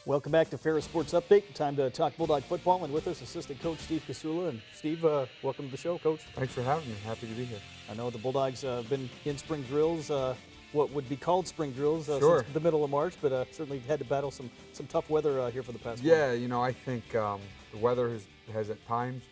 Welcome back to Ferris Sports Update. Time to talk Bulldog football, and with us, assistant coach Steve Casula. And Steve, welcome to the show, Coach. Thanks for having me. Happy to be here. I know the Bulldogs have been in spring drills, what would be called spring drills, Sure. since the middle of March, but certainly had to battle some tough weather here for the past Yeah, month. you know, I think the weather has at times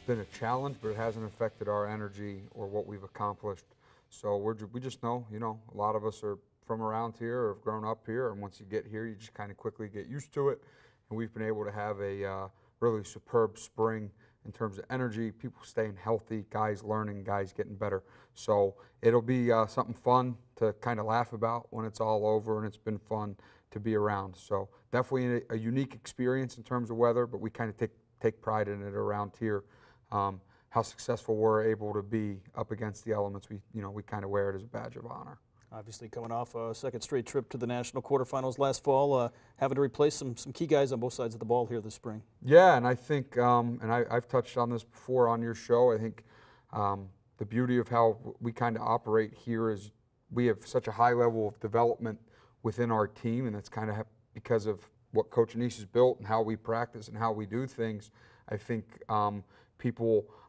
been a challenge, but it hasn't affected our energy or what we've accomplished. So we just know, you know, a lot of us are from around here or have grown up here, and once you get here, you just kind of quickly get used to it. And we've been able to have a really superb spring in terms of energy, people staying healthy, guys learning, guys getting better. So it'll be something fun to kind of laugh about when it's all over, and it's been fun to be around. So definitely a unique experience in terms of weather, but we kind of take pride in it around here. How successful we're able to be up against the elements, we kind of wear it as a badge of honor. Obviously coming off a second straight trip to the national quarterfinals last fall, having to replace some key guys on both sides of the ball here this spring. Yeah, and I think, and I've touched on this before on your show, I think the beauty of how we kind of operate here is we have such a high level of development within our team, and it's kind of because of what Coach Anise has built and how we practice and how we do things. I think a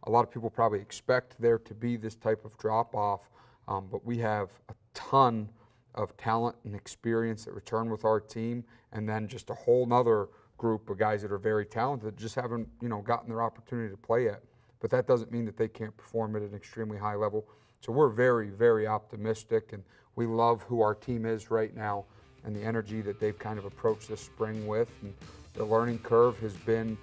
lot of people probably expect there to be this type of drop-off, but we have a ton of talent and experience that return with our team, and then just a whole nother group of guys that are very talented that just haven't, gotten their opportunity to play yet. But that doesn't mean that they can't perform at an extremely high level. So we're very, very optimistic, and we love who our team is right now and the energy that they've kind of approached this spring with. And the learning curve has been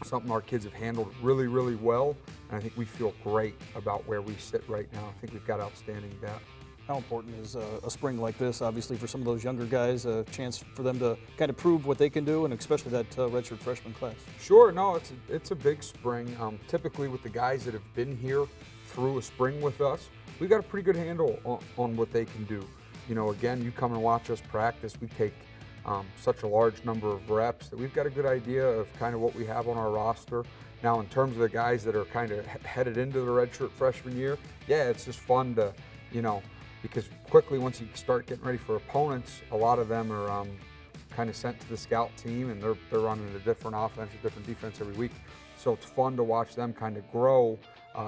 something our kids have handled really, really well, and I think we feel great about where we sit right now. I think we've got outstanding depth. How important is a spring like this, obviously, for some of those younger guys, a chance for them to kind of prove what they can do, and especially that redshirt freshman class? Sure, no, it's a big spring. Typically with the guys that have been here through a spring with us, we've got a pretty good handle on what they can do. Again, you come and watch us practice, we take such a large number of reps that we've got a good idea of kind of what we have on our roster. Now, in terms of the guys that are kind of headed into the redshirt freshman year, yeah, it's just fun to, because quickly once you start getting ready for opponents, a lot of them are kind of sent to the scout team, and they're running a different offense, a different defense every week. So it's fun to watch them kind of grow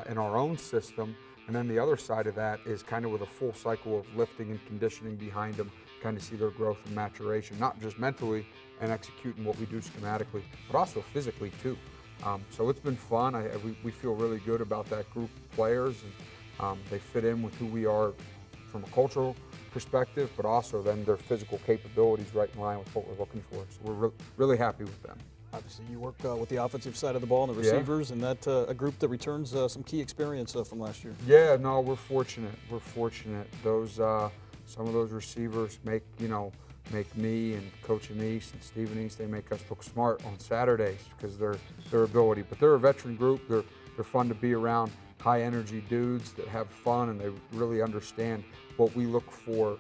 in our own system. And then the other side of that is kind of with a full cycle of lifting and conditioning behind them, kind of see their growth and maturation, not just mentally and executing what we do schematically, but also physically too. So it's been fun. We feel really good about that group of players, and they fit in with who we are from a cultural perspective, but also then their physical capabilities right in line with what we're looking for. So we're really happy with them. Obviously, you work with the offensive side of the ball and the receivers, and that a group that returns some key experience from last year. Yeah, no, we're fortunate. We're fortunate. Those some of those receivers make me and Coach Anise and Steve Anise, they make us look smart on Saturdays because their ability. But they're a veteran group. They're fun to be around. High energy dudes that have fun, and they really understand what we look for,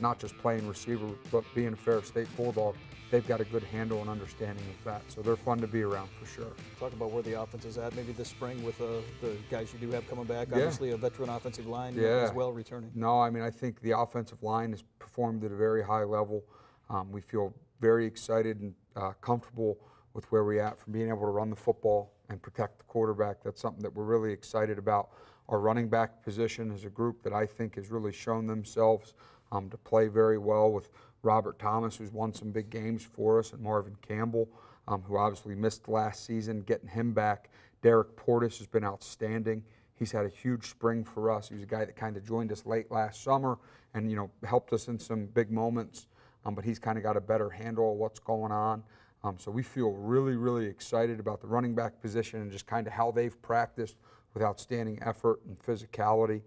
not just playing receiver, but being a Ferris State Bulldog. They've got a good handle and understanding of that, so they're fun to be around for sure. Talk about where the offense is at maybe this spring with the guys you do have coming back. Yeah. Obviously a veteran offensive line as well returning. No, I mean, I think the offensive line has performed at a very high level. We feel very excited and comfortable with where we're at from being able to run the football and protect the quarterback. That's something that we're really excited about. Our running back position is a group that I think has really shown themselves to play very well, with Robert Thomas, who's won some big games for us, and Marvin Campbell, who obviously missed last season, getting him back. Derek Portis has been outstanding. He's had a huge spring for us. He was a guy that kind of joined us late last summer and helped us in some big moments, but he's kind of got a better handle of what's going on. So we feel really, really excited about the running back position and just kind of how they've practiced with outstanding effort and physicality.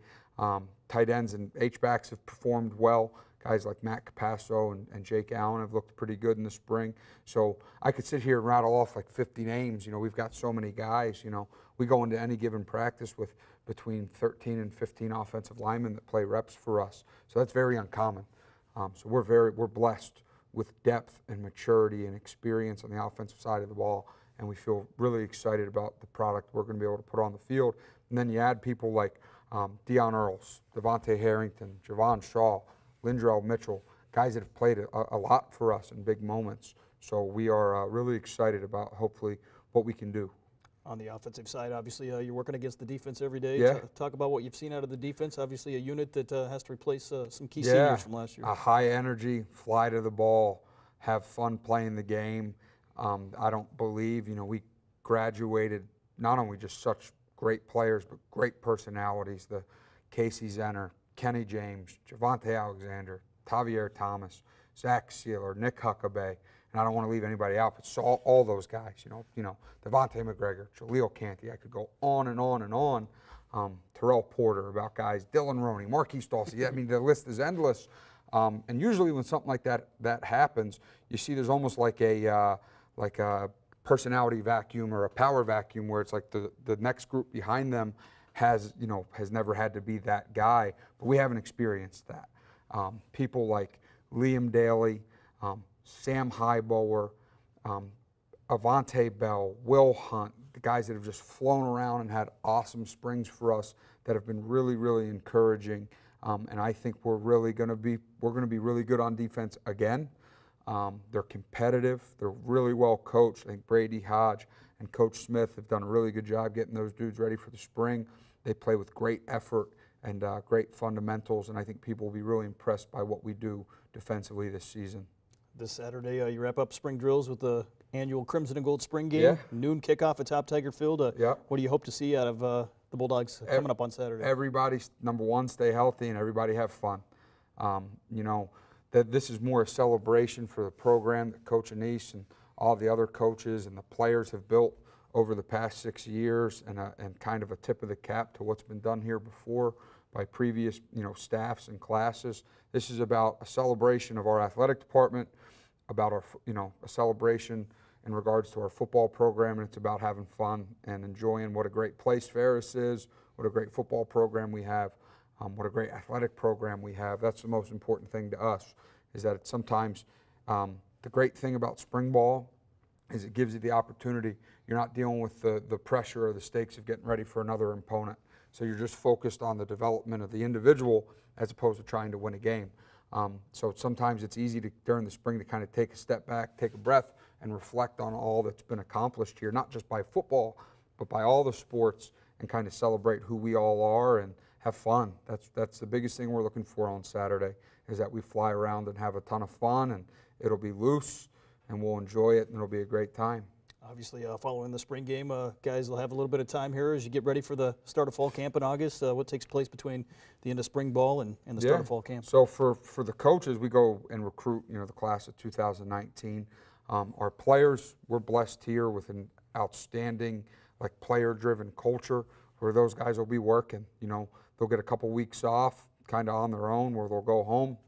Tight ends and H-backs have performed well. Guys like Matt Capasso and Jake Allen have looked pretty good in the spring. So I could sit here and rattle off like 50 names. We've got so many guys. We go into any given practice with between 13 and 15 offensive linemen that play reps for us. So that's very uncommon. So we're blessed with depth and maturity and experience on the offensive side of the ball, and we feel really excited about the product we're going to be able to put on the field. And then you add people like Deion Earls, Devontae Harrington, Javon Shaw, Lindrell Mitchell, guys that have played a lot for us in big moments. So we are really excited about hopefully what we can do. On the offensive side, obviously, you're working against the defense every day. Yeah. Talk about what you've seen out of the defense. Obviously, a unit that has to replace some key seniors from last year. A high energy, fly to the ball, have fun playing the game. I don't believe, we graduated not only just such great players, but great personalities. The Casey Zenner, Kenny James, Javante Alexander, Tavier Thomas, Zach Sealer, Nick Huckabee. And I don't want to leave anybody out, but all those guys, Devontae McGregor, Jaleel Canty. I could go on and on and on. Terrell Porter, about guys, Dylan Roney, Marquise Dawson. I mean, the list is endless. And usually when something like that happens, you see there's almost like a personality vacuum or a power vacuum, where it's like the next group behind them has never had to be that guy. But we haven't experienced that. People like Liam Daly, Sam Highbower, Avante Bell, Will Hunt, the guys that have just flown around and had awesome springs for us that have been really, really encouraging. And I think we're going to be really good on defense again. They're competitive. They're really well coached. I think Brady Hodge and Coach Smith have done a really good job getting those dudes ready for the spring. They play with great effort and great fundamentals, and I think people will be really impressed by what we do defensively this season. This Saturday, you wrap up spring drills with the annual Crimson and Gold spring game. Yeah. Noon kickoff at Top Tiger Field. What do you hope to see out of the Bulldogs coming up on Saturday? Everybody, number one, stay healthy, and everybody have fun. That this is more a celebration for the program that Coach Anise and all the other coaches and the players have built over the past 6 years, and kind of a tip of the cap to what's been done here before by previous staffs and classes. This is about a celebration of our athletic department, about our a celebration in regards to our football program, and it's about having fun and enjoying what a great place Ferris is, what a great football program we have, what a great athletic program we have. That's the most important thing to us, is that it's sometimes the great thing about spring ball is it gives you the opportunity. You're not dealing with the pressure or the stakes of getting ready for another opponent. So you're just focused on the development of the individual as opposed to trying to win a game. So sometimes it's easy during the spring to kind of take a step back, take a breath, and reflect on all that's been accomplished here, not just by football, but by all the sports, and kind of celebrate who we all are and have fun. That's the biggest thing we're looking for on Saturday, is that we fly around and have a ton of fun, and it'll be loose, and we'll enjoy it, and it'll be a great time. Obviously, following the spring game, guys will have a little bit of time here as you get ready for the start of fall camp in August. What takes place between the end of spring ball and the start of fall camp? So for the coaches, we go and recruit, the class of 2019. Our players, we're blessed here with an outstanding, player-driven culture where those guys will be working. They'll get a couple weeks off, kind of on their own, where they'll go home,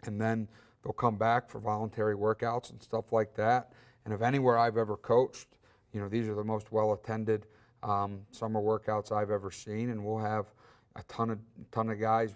and then they'll come back for voluntary workouts and stuff like that. And if anywhere I've ever coached, these are the most well-attended summer workouts I've ever seen, and we'll have a ton of guys,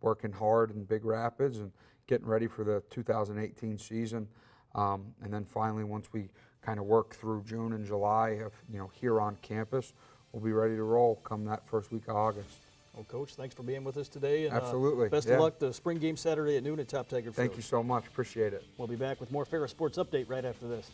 working hard in Big Rapids and getting ready for the 2018 season. And then finally, once we kind of work through June and July of here on campus, we'll be ready to roll come that first week of August. Well, Coach, thanks for being with us today. And, absolutely. Best of luck. The spring game Saturday at noon at Top Tiger Field. Thank you so much. Appreciate it. We'll be back with more Ferris Sports Update right after this.